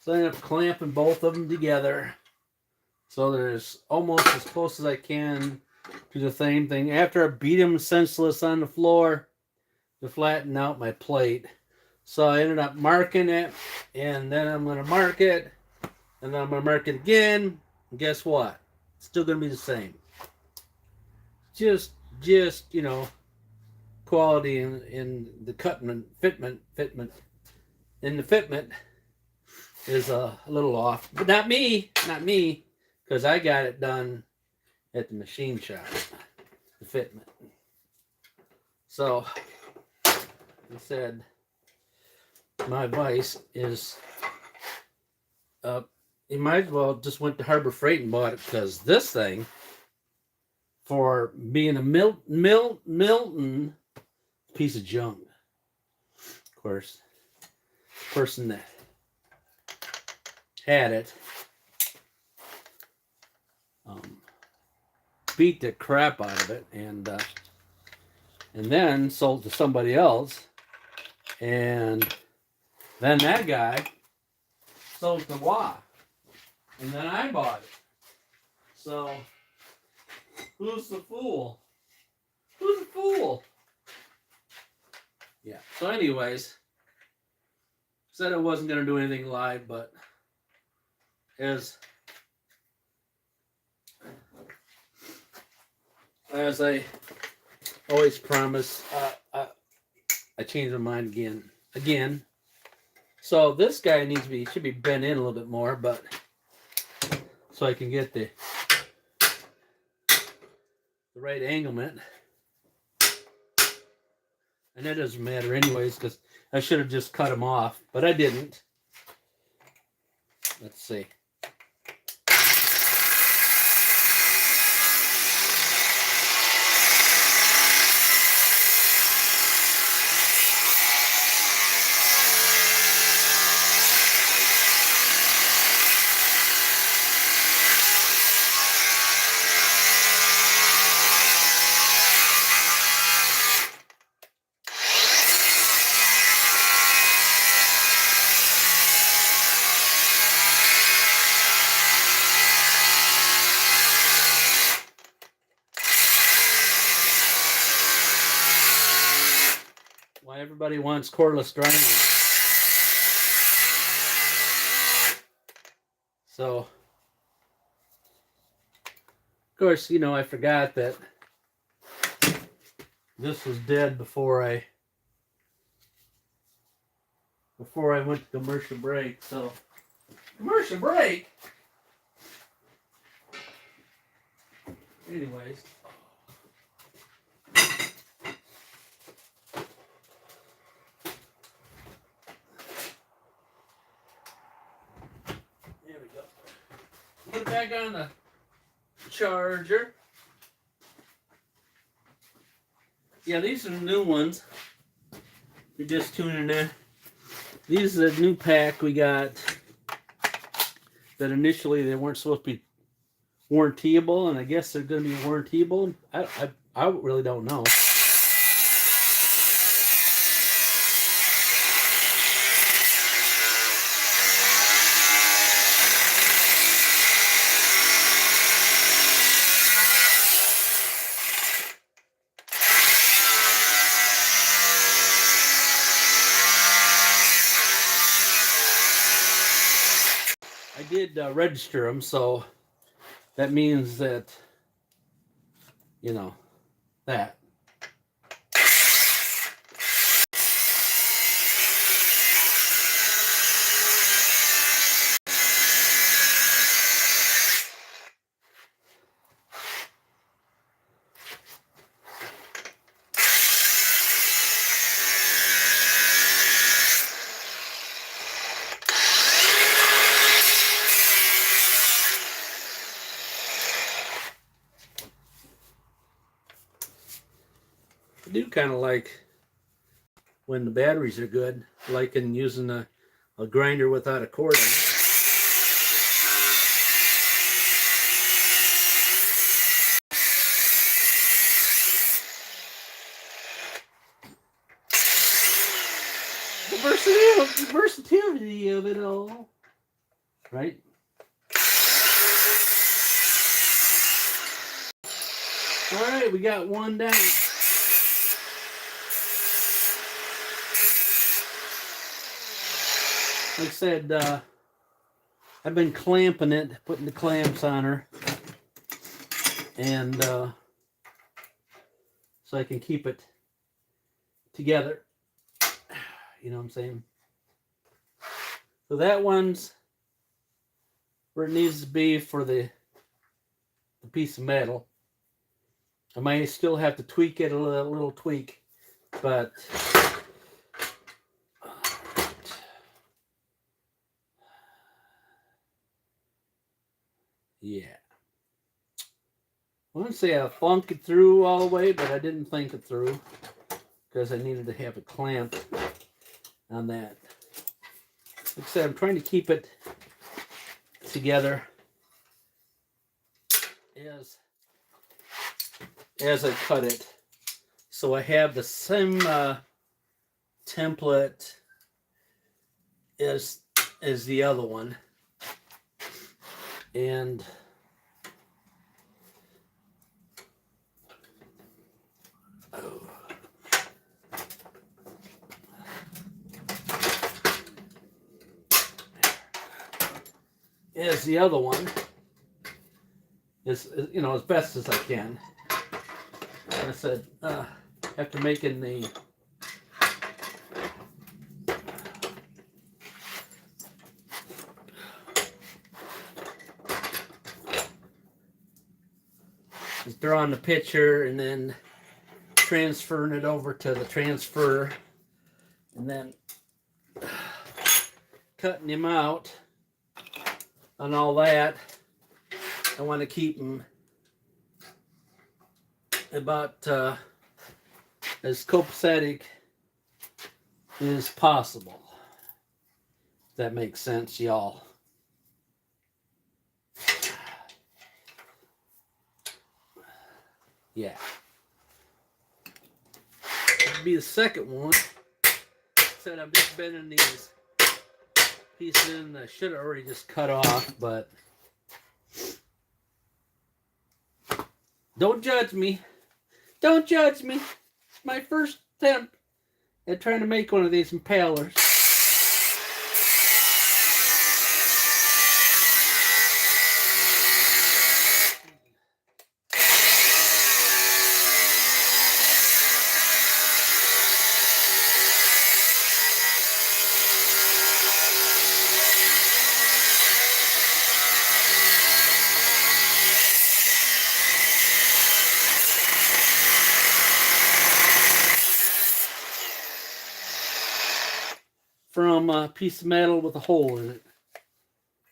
So I ended up clamping both of them together. So they're almost as close as I can to the same thing. After I beat them senseless on the floor to flatten out my plate. So I ended up marking it, and then I'm going to mark it, and then I'm going to mark it again. And guess what? It's still going to be the same. Just you know, quality in the cutment, fitment, in the fitment is a little off. But not me, because I got it done at the machine shop, the fitment. So, I said, my advice is, you might as well just went to Harbor Freight and bought it, because this thing, for being a Milton piece of junk. Of course, the person that had it beat the crap out of it, and then sold to somebody else, and then that guy sold to Wah, and then I bought it. So who's the fool? Who's the fool? Yeah. So anyways, said I wasn't going to do anything live, but as I always promise, I changed my mind again. So this guy should be bent in a little bit more, but so I can get the right anglement. And that doesn't matter anyways, because I should have just cut them off, but I didn't. Let's see. Why everybody wants cordless grinding. So, of course, you know, I forgot that this was dead before I went to commercial break. So, commercial break. Anyways. There we go. Put it back on the charger. Yeah, these are the new ones. We're just tuning in. These are the new pack we got that initially they weren't supposed to be warrantyable, and I guess they're going to be warrantyable. I really don't know. I did register them, so that means that, you know, that. I do kind of like when the batteries are good, like in using a grinder without a cord on it. The versatility of it all. right? All right, we got one down. Like I said, I've been clamping it, putting the clamps on her, and so I can keep it together. You know what I'm saying? So that one's where it needs to be for the piece of metal. I might still have to tweak it a little tweak, but yeah. I wouldn't say I flunked it through all the way, but I didn't think it through because I needed to have a clamp on that. Like I said, I'm trying to keep it together as I cut it. So I have the same template as the other one. And as the other one is, you know, as best as I can. And I said, after making the just drawing the picture and then transferring it over to the transfer and then cutting him out and all that. I want to keep them about as copacetic as possible. If that makes sense, y'all. Yeah. That'll be the second one. Said I'm just bending these pieces in. I should have already just cut off, but don't judge me. Don't judge me. It's my first attempt at trying to make one of these impellers. From a piece of metal with a hole in it.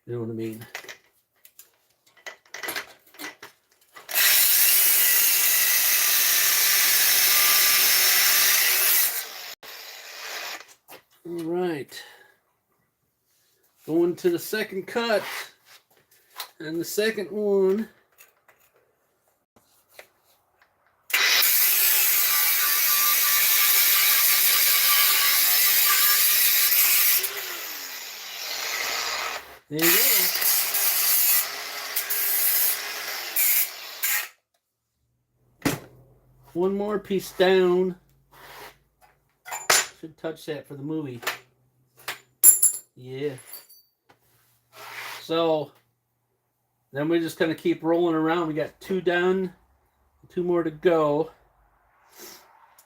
You know what I mean? All right. Going to the second cut. And the second one there you go. One more piece down. Should touch that for the movie. Yeah. So then we're just gonna keep rolling around. We got two done, two more to go.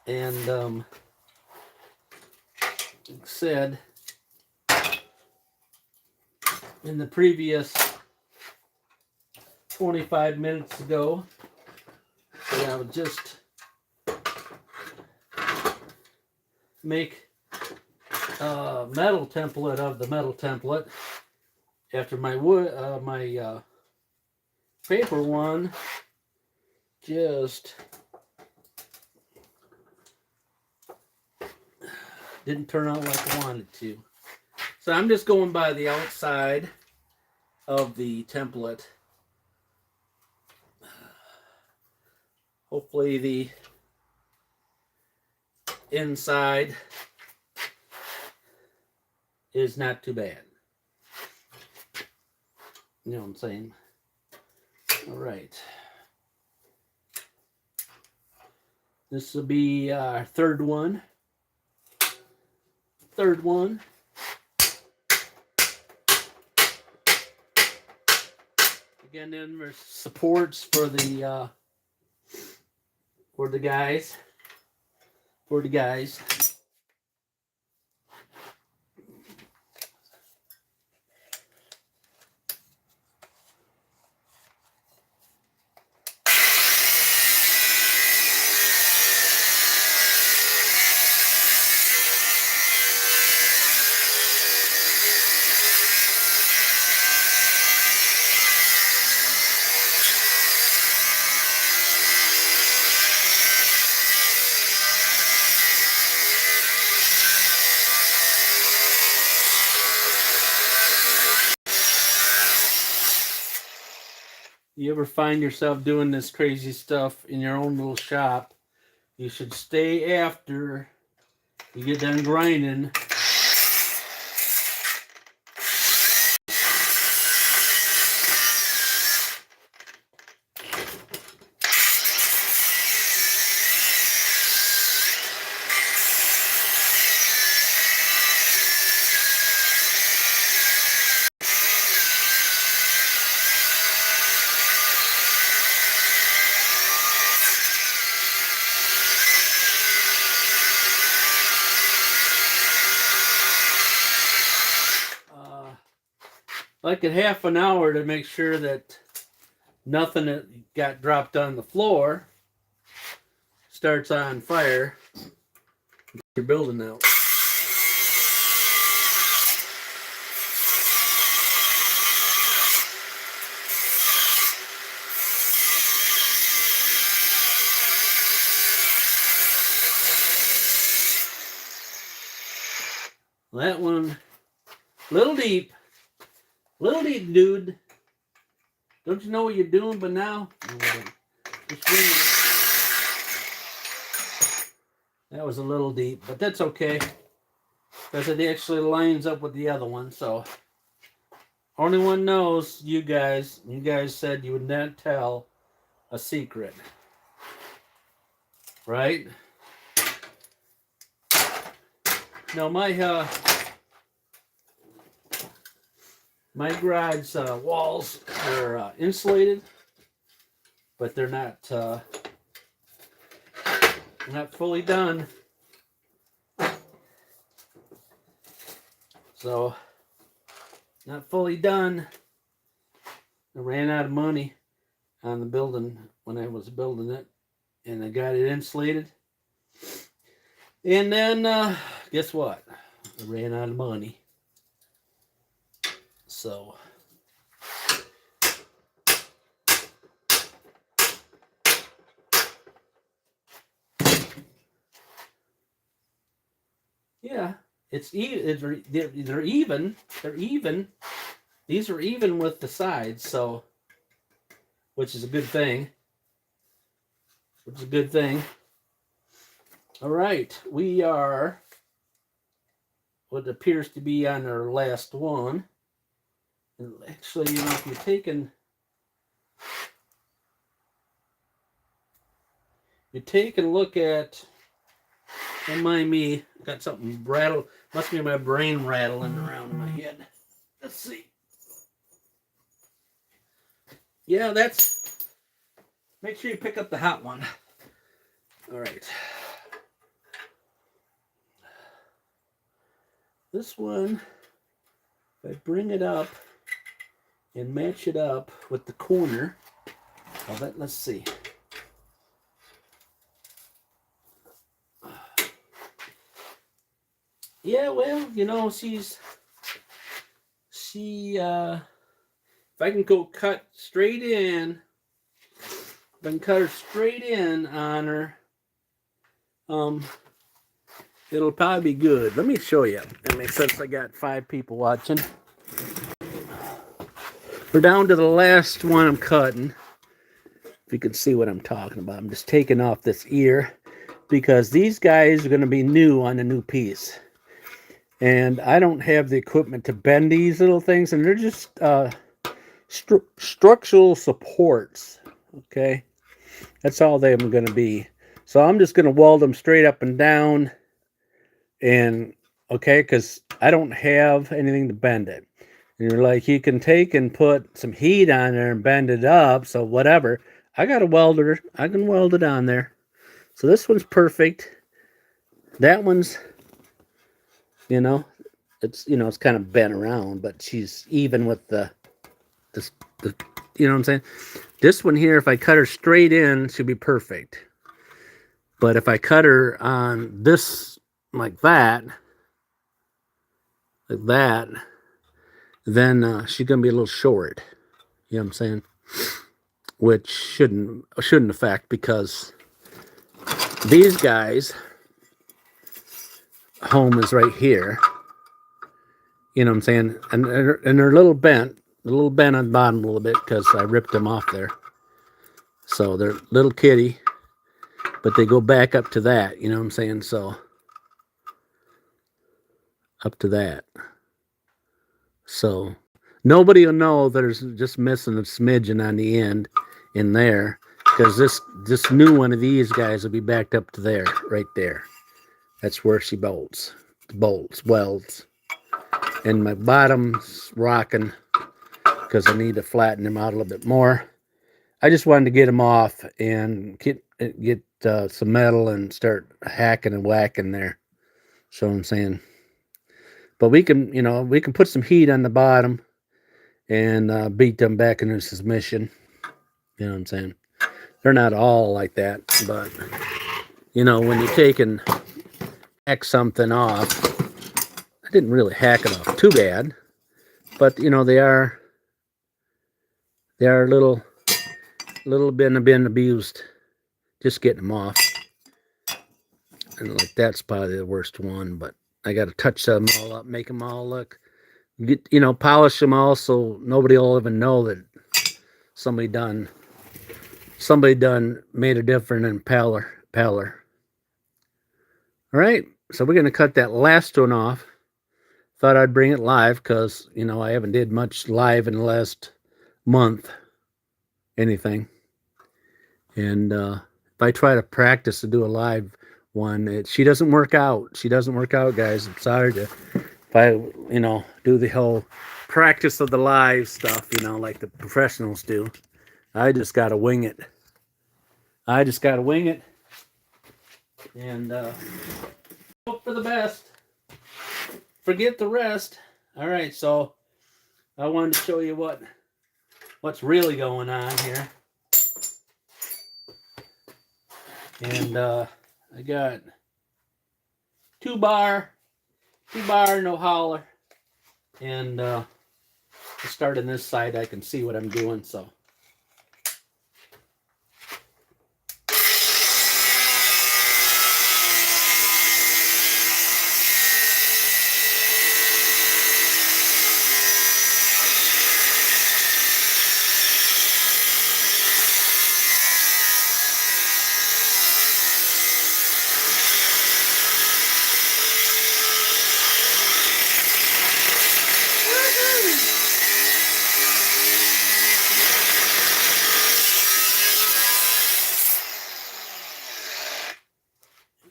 And like I said in the previous 25 minutes ago, I would just make a metal template of the metal template after my wood, my paper one just didn't turn out like I wanted to. So I'm just going by the outside of the template. Hopefully the inside is not too bad. You know what I'm saying? All right. This will be our third one. Third one. Again, then there's supports for the guys. For the guys. You ever find yourself doing this crazy stuff in your own little shop, you should stay after you get done grinding. Like at half an hour to make sure that nothing that got dropped on the floor starts on fire. You're building out. That one, little deep, dude. Don't you know what you're doing? But now, that was a little deep, but that's okay because it actually lines up with the other one. So, only one knows. You guys. You guys said you would not tell a secret, right? Now my garage walls are insulated, but they're not fully done. So, not fully done. I ran out of money on the building when I was building it, and I got it insulated. And then, guess what? I ran out of money. So, yeah, it's even. They're even. They're even. These are even with the sides, so, which is a good thing. All right, we are what appears to be on our last one. And actually, you know, if you're taking a look at, don't mind me, got something rattle, must be my brain rattling around in my head. Let's see. Yeah, make sure you pick up the hot one. All right. This one, if I bring it up and match it up with the corner, let's see. Yeah, well, you know, if I can go cut straight in, if I can cut her straight in on her, it'll probably be good. Let me show you. That makes sense. I got 5 people watching. We're down to the last one I'm cutting. If you can see what I'm talking about. I'm just taking off this ear because these guys are going to be new on a new piece. And I don't have the equipment to bend these little things. And they're just structural supports. Okay, that's all they're going to be. So I'm just going to weld them straight up and down, and okay, because I don't have anything to bend it. And you're like, you can take and put some heat on there and bend it up, so whatever. I got a welder, I can weld it on there. So this one's perfect. That one's, you know, it's kind of bent around, but she's even with the you know what I'm saying? This one here, if I cut her straight in, she'll be perfect. But if I cut her on this like that, then she's gonna be a little short. You know what I'm saying? Which shouldn't affect, because these guys, home is right here. You know what I'm saying? And they're a little bent on the bottom a little bit because I ripped them off there. So they're little kitty, but they go back up to that. You know what I'm saying? So up to that. So nobody will know there's just missing a smidgen on the end in there, because this new one of these guys will be backed up to there, right there. That's where she welds. And my bottom's rocking because I need to flatten them out a little bit more. I just wanted to get them off and get some metal and start hacking and whacking there. So I'm saying, but we can put some heat on the bottom and beat them back into submission. You know what I'm saying? They're not all like that, but when you're taking hack something off, I didn't really hack it off too bad, but they are a little been abused. Just getting them off, and like that's probably the worst one. But I got to touch them all up, make them all look, polish them all, so nobody will even know that somebody done made a different impeller. All right, so we're gonna cut that last one off. Thought I'd bring it live because I haven't did much live in the last month, anything. And if I try to practice to do a live one, she doesn't work out. She doesn't work out, guys. I'm sorry if I do the whole practice of the live stuff, like the professionals do. I just gotta wing it. And hope for the best. Forget the rest. All right, so I wanted to show you what's really going on here. And I got two bar, no hauler. And starting this side, I can see what I'm doing, so.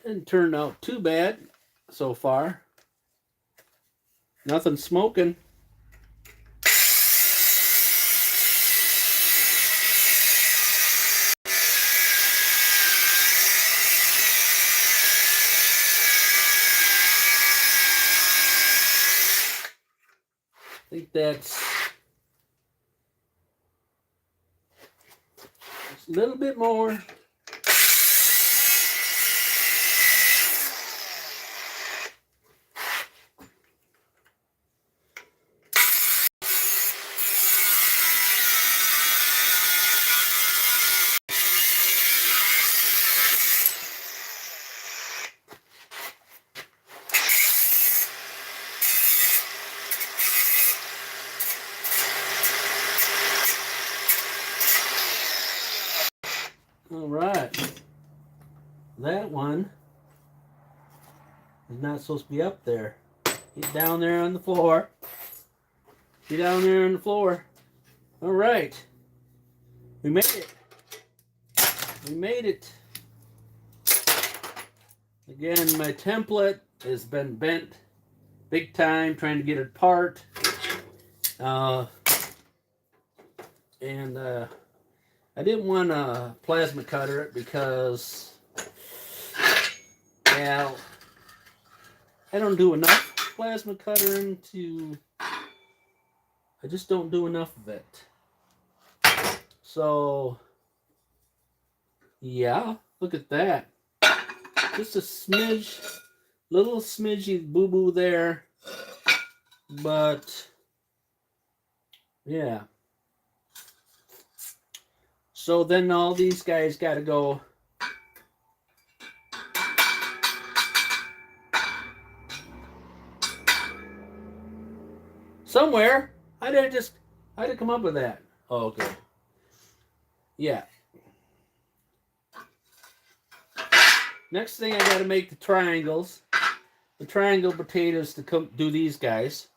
Didn't turn out too bad so far. Nothing smoking. I think that's a little bit more. All right, that one is not supposed to be up there. Get down there on the floor. Get down there on the floor. All right. We made it. We made it. Again, my template has been bent big time trying to get it apart. And I didn't want to plasma cutter it because, well, I don't do enough plasma cuttering to, I just don't do enough of it. So, yeah, look at that. Just a smidge, little smidgy boo-boo there. But, yeah. So then all these guys got to go somewhere. How did I come up with that? Oh, okay. Yeah. Next thing, I got to make the triangles. The triangle potatoes to come do these guys.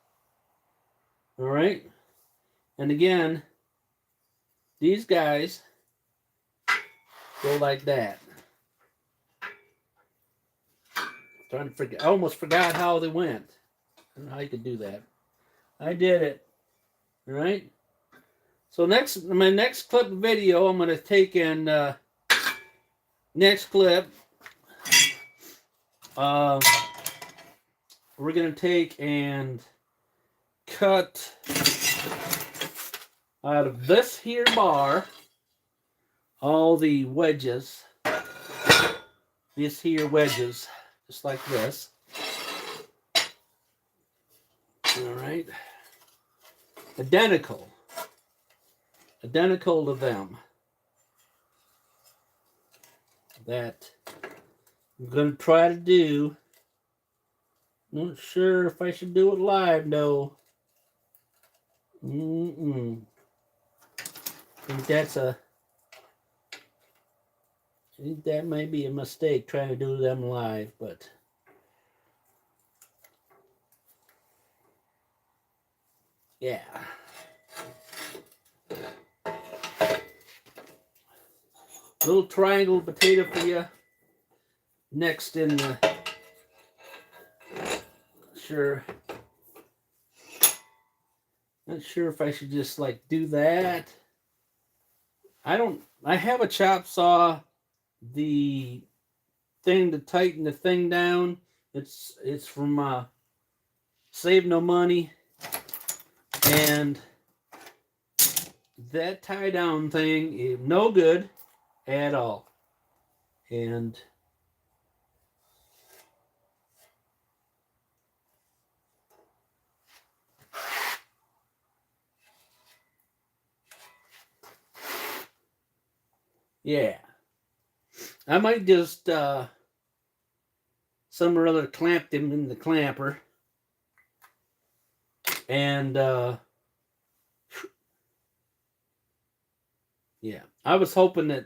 All right. And again, these guys go like that. Trying to forget. I almost forgot how they went. I don't know how you could do that. I did it. All right. So my next clip video, I'm going to take in next clip. We're going to take and cut out of this here bar all the wedges. These here wedges, just like this. All right. Identical to them. That I'm going to try to do. Not sure if I should do it live, no. I think that might be a mistake trying to do them live, but yeah. Little triangle potato for you. Next in the not sure if I should just like do that. I have a chop saw, the thing to tighten the thing down. It's from Save No Money, and that tie down thing is no good at all. And yeah, I might just some or other clamp them in the clamper, and yeah, I was hoping I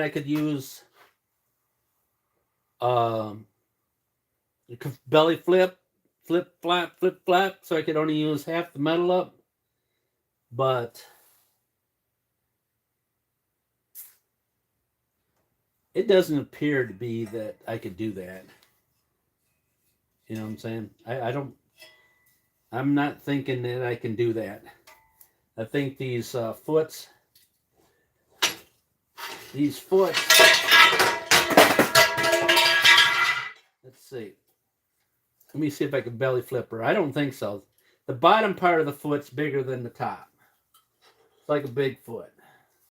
could use belly flap, so I could only use half the metal up, but it doesn't appear to be that I could do that. You know what I'm saying? I'm not thinking that I can do that. I think these foots, let's see. Let me see if I can belly flip her. I don't think so. The bottom part of the foot's bigger than the top. It's like a big foot.